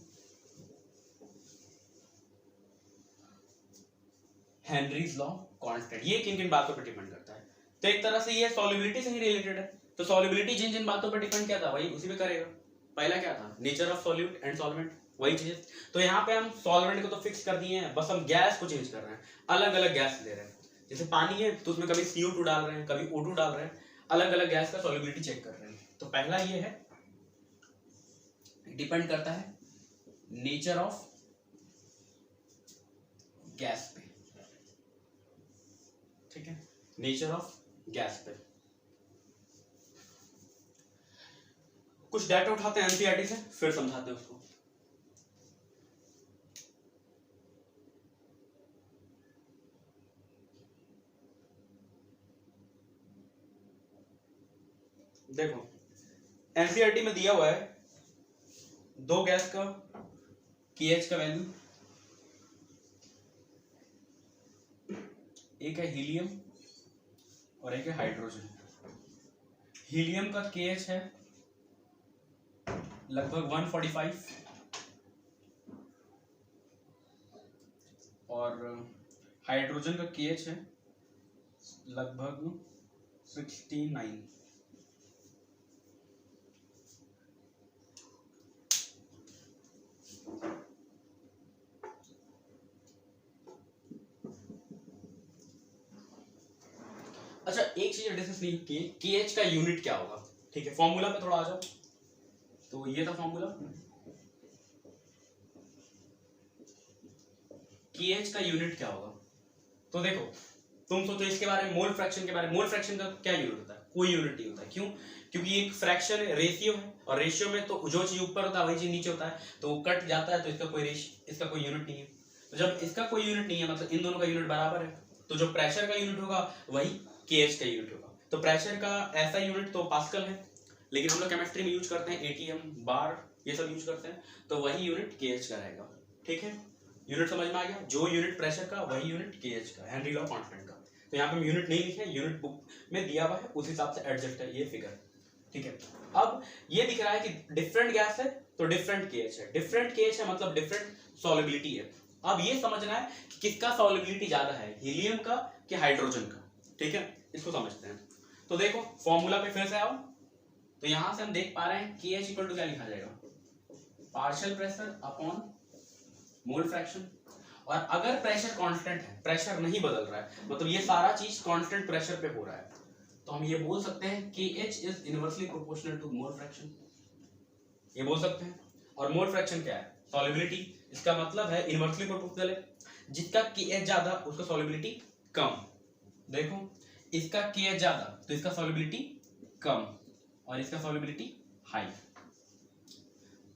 Henry's law constant, ये किन किन बातों पर डिपेंड करता है? तो एक तरह से ये सॉल्युबिलिटी से ही रिलेटेड है। तो सॉल्युबिलिटी जिन जिन बातों पर डिपेंड किया था वही उसी पे करेगा। पहला क्या था? Nature of solute and solvent, वही चीजें। तो यहाँ पे हम सॉल्वेंट को तो फिक्स कर दिए हैं, बस हम गैस को चेंज कर रहे हैं, अलग अलग गैस ले रहे हैं। जैसे पानी है तो उसमें कभी CO2 डाल रहे हैं, कभी O2 डाल रहे हैं, अलग अलग गैस का सॉल्युबिलिटी चेक कर रहे हैं। तो पहला ये है, डिपेंड करता है नेचर ऑफ गैस पे। ठीक है, नेचर ऑफ गैस पे। कुछ डाटा उठाते हैं एनसीईआरटी से, फिर समझाते हैं उसको। देखो एनसीईआरटी में दिया हुआ है दो गैस का KH का वैल्यू, एक है हीलियम और एक है हाइड्रोजन। हीलियम का KH है लगभग 145 और हाइड्रोजन का KH है लगभग 69। अच्छा एक चीज डिस्कस नहीं की, KH का यूनिट क्या होगा, ठीक है। फॉर्मूला पे थोड़ा आ जाओ। तो ये था फॉर्मूला, KH का यूनिट क्या होगा। तो देखो तुम सोचो इसके बारे में, मोल फ्रैक्शन के बारे में। मोल फ्रैक्शन का क्या यूनिट होता है, कोई यूनिट नहीं होता है। क्यों? क्योंकि एक फ्रैक्शन है, रेशियो है, और रेशियो में तो जो चीज ऊपर होता है वही चीज नीचे होता है, तो वो कट जाता है, तो इसका कोई यूनिट नहीं है। तो जब इसका कोई यूनिट नहीं है मतलब इन दोनों का यूनिट बराबर है, तो जो प्रेशर का यूनिट होगा वही KH का यूनिट होगा। तो प्रेशर का ऐसा यूनिट तो पास्कल है, लेकिन हम लोग केमिस्ट्री में यूज करते हैं ATM, बार, ये सब यूज करते हैं, तो वही यूनिट KH का रहेगा। ठीक है, यूनिट समझ में आ गया। जो यूनिट प्रेशर का वही यूनिट KH का, हेनरी लॉ कांस्टेंट का। तो यहाँ पे हम यूनिट नहीं लिखे, यूनिट बुक में दिया हुआ है, उस हिसाब से एडजस्ट है ये फिगर। ठीक है, अब ये दिख रहा है कि डिफरेंट गैस है तो डिफरेंट KH है। डिफरेंट KH है मतलब डिफरेंट सॉल्युबिलिटी है। अब ये समझना है कि किसका सॉल्युबिलिटी ज्यादा है, हीलियम का कि हाइड्रोजन का। ठीक है, इसको समझते हैं। तो देखो फॉर्मूला पे फिर से आओ। तो यहां से हम देख पा रहे हैं KH इक्वल टू क्या लिखा जाएगा, partial pressure upon mole fraction. और अगर प्रेशर कांस्टेंट है, प्रेशर नहीं बदल रहा है, मतलब ये सारा चीज कांस्टेंट प्रेशर पे हो रहा है, तो हम ये बोल सकते हैं KH is inversely proportional to mole fraction, ये बोल सकते हैं। और मोल फ्रैक्शन क्या है, सॉल्युबिलिटी। इसका मतलब है इनवर्सली प्रोपोर्शनल है, जिसका KH ज्यादा उसका सॉल्युबिलिटी कम। देखो इसका KH ज्यादा तो इसका सॉल्युबिलिटी कम, और इसका सॉल्युबिलिटी हाई।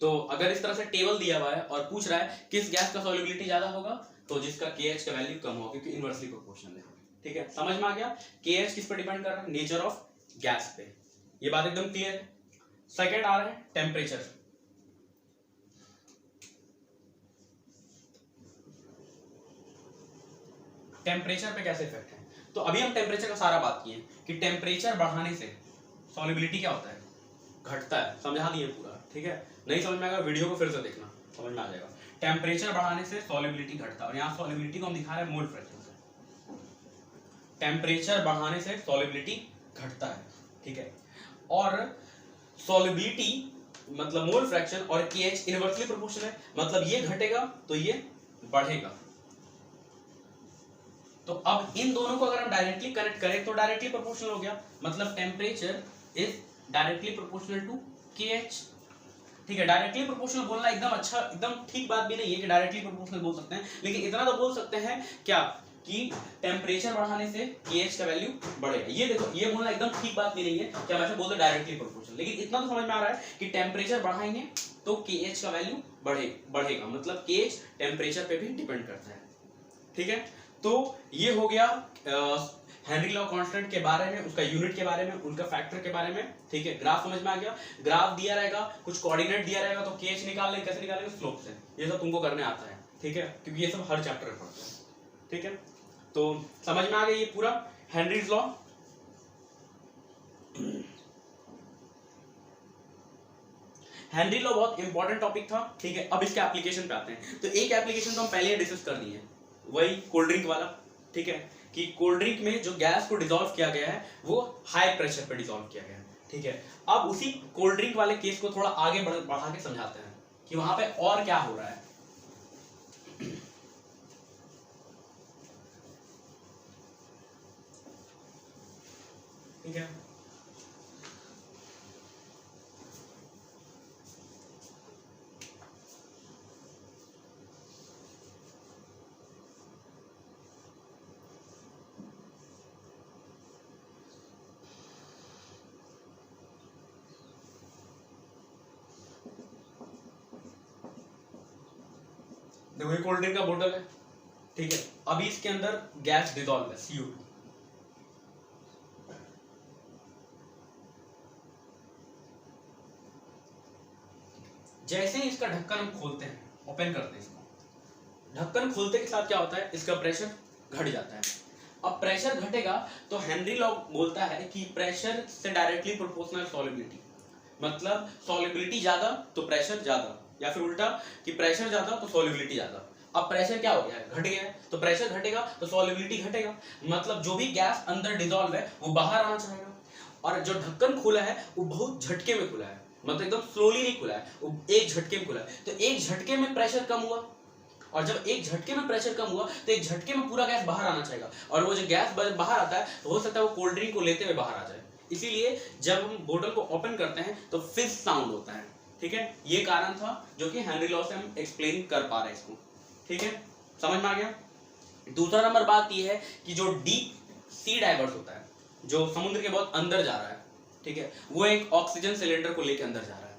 तो अगर इस तरह से टेबल दिया हुआ है और पूछ रहा है किस गैस का सॉल्युबिलिटी ज्यादा होगा, तो जिसका KH का वैल्यू कम होगा, क्योंकि इनवर्सली प्रोपोर्शनल है। ठीक है, समझ में आ गया। KH किस पर डिपेंड कर रहा है, नेचर ऑफ गैस पे। ये बात एकदम क्लियर है। सेकंड आ रहा है टेम्परेचर। टेम्परेचर पे कैसे इफेक्ट है, तो अभी हम टेम्परेचर का सारा बात किए कि टेम्परेचर बढ़ाने से सॉल्युबिलिटी क्या होता है, घटता है। समझा दिए पूरा। ठीक है, नहीं समझ में आएगा वीडियो को फिर से देखना, समझ में आ जाएगा। टेम्परेचर बढ़ाने से सॉल्युबिलिटी घटता है, और यहाँ सॉल्युबिलिटी को हम दिखा रहे हैं मोल फ्रैक्शन से। टेम्परेचर बढ़ाने से सॉल्युबिलिटी घटता है। ठीक है, और सॉल्युबिलिटी मतलब मोल फ्रैक्शन और KH इनवर्सली प्रोपोर्शनल है, मतलब ये घटेगा तो ये बढ़ेगा। तो अब इन दोनों को अगर हम डायरेक्टली कनेक्ट करें तो डायरेक्टली प्रोपोर्शनल हो गया, मतलब temperature is directly proportional to KH। ठीक है, डायरेक्टली प्रोपोर्शनल बोलना एकदम अच्छा, एकदम ठीक बात भी नहीं है कि डायरेक्टली प्रोपोर्शनल बोल सकते हैं, लेकिन इतना तो बोल सकते हैं क्या कि टेम्परेचर बढ़ाने से KH का वैल्यू बढ़ेगा। ये देखो, ये बोलना एकदम ठीक बात भी नहीं है कि हम ऐसे बोलते डायरेक्टली प्रोपोर्शनल, लेकिन इतना तो समझ में आ रहा है कि टेम्परेचर बढ़ाएंगे तो KH का वैल्यू बढ़ेगा, मतलब KH टेम्परेचर पे भी डिपेंड करता है। ठीक है, तो ये हो गया हेनरी लॉ कांस्टेंट के बारे में, उसका यूनिट के बारे में, उनका फैक्टर के बारे में। ठीक है, ग्राफ समझ में आ गया। ग्राफ दिया रहेगा, कुछ कोऑर्डिनेट दिया रहेगा, तो KH निकाल लेंगे, कैसे निकालेंगे, स्लोप से। ये सब तुमको करने आता है। ठीक है, क्योंकि ये सब हर चैप्टर में पढ़ते हैं। ठीक है, तो समझ में आ गया ये पूरा हेनरीज लॉ। हेनरी लॉ बहुत इंपॉर्टेंट टॉपिक था। ठीक है, अब इसके एप्लीकेशन पे आते हैं। तो एक एप्लीकेशन तो हम पहले ही डिस्कस कर दिए, वही कोल्ड ड्रिंक वाला। ठीक है, कि कोल्ड ड्रिंक में जो गैस को डिसॉल्व किया गया है वो हाई प्रेशर पे डिसॉल्व किया गया है। ठीक है, अब उसी कोल्ड ड्रिंक वाले केस को थोड़ा आगे बढ़ा के समझाते हैं कि वहां पे और क्या हो रहा है। ठीक है, देखो ये कोल्ड ड्रिंक का बोतल है, ठीक है, अभी इसके अंदर गैस डिसॉल्व है CO2, जैसे ही इसका ढक्कन हम खोलते हैं, ओपन करते हैं इसको, ढक्कन खोलते के साथ क्या होता है, इसका प्रेशर घट जाता है। अब प्रेशर घटेगा तो हेनरी लॉ बोलता है कि प्रेशर से डायरेक्टली प्रोपोर्शनल सॉल्युबिलिटी, मतलब सॉल्युबिलिटी ज्यादा तो प्रेशर ज्यादा, या फिर उल्टा कि प्रेशर ज्यादा तो सॉल्युबिलिटी ज्यादा। अब प्रेशर क्या हो गया है, घट गया है, तो प्रेशर घटेगा तो सॉल्युबिलिटी घटेगा, मतलब जो भी गैस अंदर डिसॉल्व है वो बाहर आना चाहेगा। और जो ढक्कन खुला है वो बहुत झटके में खुला है, मतलब एकदम स्लोली नहीं खुला है, वो एक झटके में खुला है, तो एक झटके में प्रेशर कम हुआ, और जब एक झटके में प्रेशर कम हुआ तो एक झटके में पूरा गैस बाहर आना चाहिए, और वो जो गैस बाहर आता है तो हो सकता है वो कोल्ड ड्रिंक को लेते हुए बाहर आ जाए। इसीलिए जब हम बोतल को ओपन करते हैं तो फिश साउंड होता है, ठीक है, ये कारण था जो कि हेनरी लॉ से हम एक्सप्लेन कर पा रहे हैं इसको, ठीक है, समझ में आ गया। दूसरा नंबर बात ये है कि जो डीप सी डाइवर्स होता है, जो समुद्र के बहुत अंदर जा रहा है, ठीक है, वो एक ऑक्सीजन सिलेंडर को लेकर अंदर जा रहा है।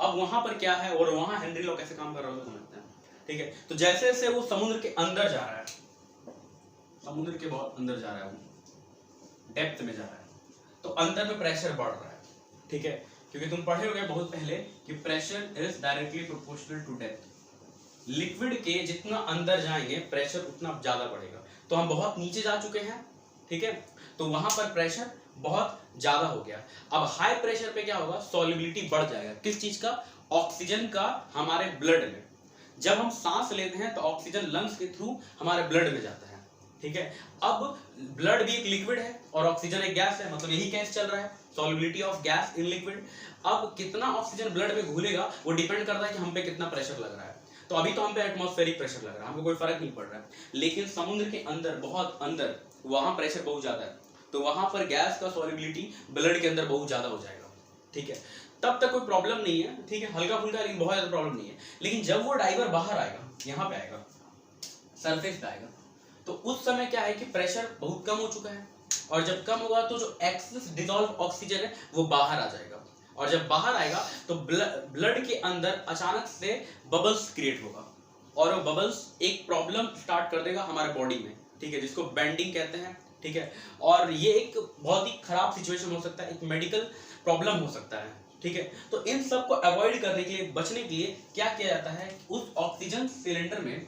अब वहां पर क्या है और वहां हेनरी लॉ कैसे काम कर रहा है समझते हैं, ठीक है। तो जैसे जैसे वो समुद्र के अंदर जा रहा है, समुद्र के बहुत अंदर जा रहा है, वो डेप्थ में जा रहा है, तो अंदर में प्रेशर बढ़ रहा है, ठीक है, क्योंकि तुम पढ़े होगे बहुत पहले कि pressure is directly proportional to depth. Liquid के जितना अंदर जाएंगे प्रेशर उतना ज्यादा बढ़ेगा। तो हम बहुत नीचे जा चुके हैं, ठीक है, तो वहां पर प्रेशर बहुत ज्यादा हो गया। अब हाई प्रेशर पे क्या होगा, सॉल्युबिलिटी बढ़ जाएगा, किस चीज का, ऑक्सीजन का, हमारे ब्लड में। जब हम सांस लेते हैं तो ऑक्सीजन लंग्स के थ्रू हमारे ब्लड में जाता है, ठीक है। अब ब्लड भी एक लिक्विड है और ऑक्सीजन एक गैस है, मतलब यही केस चल रहा है, solubility of gas in liquid. अब कितना ऑक्सीजन ब्लड में घुलेगा वो डिपेंड करता है कि हम पे कितना प्रेशर लग रहा है। तो अभी तो हम पे एटमॉस्फेरिक प्रेशर लग रहा है, हमको कोई फर्क नहीं पड़ रहा है, लेकिन समुद्र के अंदर बहुत अंदर वहां प्रेशर बहुत ज्यादा है, तो वहां पर गैस का सॉल्युबिलिटी ब्लड के अंदर बहुत ज्यादा हो जाएगा, ठीक है। तब तक कोई प्रॉब्लम नहीं है, ठीक है, हल्का फुल्का, लेकिन बहुत ज्यादा प्रॉब्लम नहीं है। लेकिन जब वो डाइवर बाहर आएगा, यहाँ पे आएगा, सरफेस पे आएगा, तो उस समय क्या है कि प्रेशर बहुत कम हो चुका है, और जब कम होगा तो जो एक्सेस डिसॉल्व ऑक्सीजन है वो बाहर आ जाएगा, और जब बाहर आएगा तो ब्लड के अंदर अचानक से बबल्स क्रिएट होगा, और वो बबल्स एक प्रॉब्लम स्टार्ट कर देगा हमारे बॉडी में, ठीक है, जिसको बेंडिंग कहते हैं, ठीक है। और ये एक बहुत ही खराब सिचुएशन हो सकता है, एक मेडिकल प्रॉब्लम हो सकता है, ठीक है। तो इन सब को अवॉइड करने के लिए, बचने के लिए क्या किया जाता है, उस ऑक्सीजन सिलेंडर में,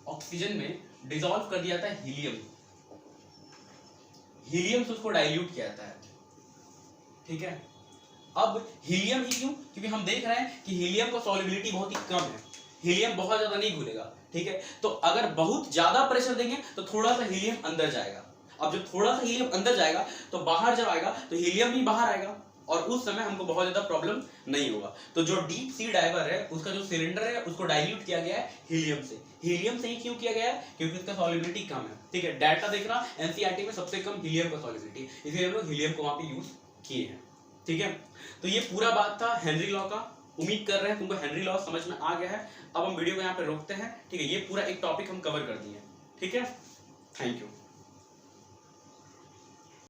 ऑक्सीजन में डिसॉल्व कर दिया जाता है हीलियम, हीलियम से उसको डाइल्यूट किया जाता है, ठीक है। अब हीलियम ही क्यों, क्योंकि हम देख रहे हैं कि हीलियम का सॉल्युबिलिटी बहुत ही कम है, हीलियम बहुत ज्यादा नहीं घुलेगा, ठीक है। तो अगर बहुत ज्यादा प्रेशर देंगे तो थोड़ा सा हीलियम अंदर जाएगा। अब जब थोड़ा सा हीलियम अंदर जाएगा तो बाहर जब आएगा तो हीलियम भी बाहर आएगा, और उस समय हमको बहुत ज्यादा प्रॉब्लम नहीं होगा। तो जो डीप सी डाइवर है उसका जो सिलेंडर है उसको डाइल्यूट किया गया है हीलियम से। हीलियम से ही क्यों किया गया है, क्योंकि उसका सॉल्युबिलिटी कम है, ठीक है। डाटा देखना, एनसीईआरटी में सबसे कम हीलियम का सॉल्युबिलिटी, इसलिए हम लोग हीलियम को वहां पे यूज किए हैं, ठीक है। तो ये पूरा बात था हेनरी लॉ का। उम्मीद कर रहे हैं तुमको हेनरी लॉ समझ में आ गया है। अब हम वीडियो को यहाँ पे रोकते हैं, ठीक है। ये पूरा एक टॉपिक हम कवर कर दिए, ठीक है। Thank you.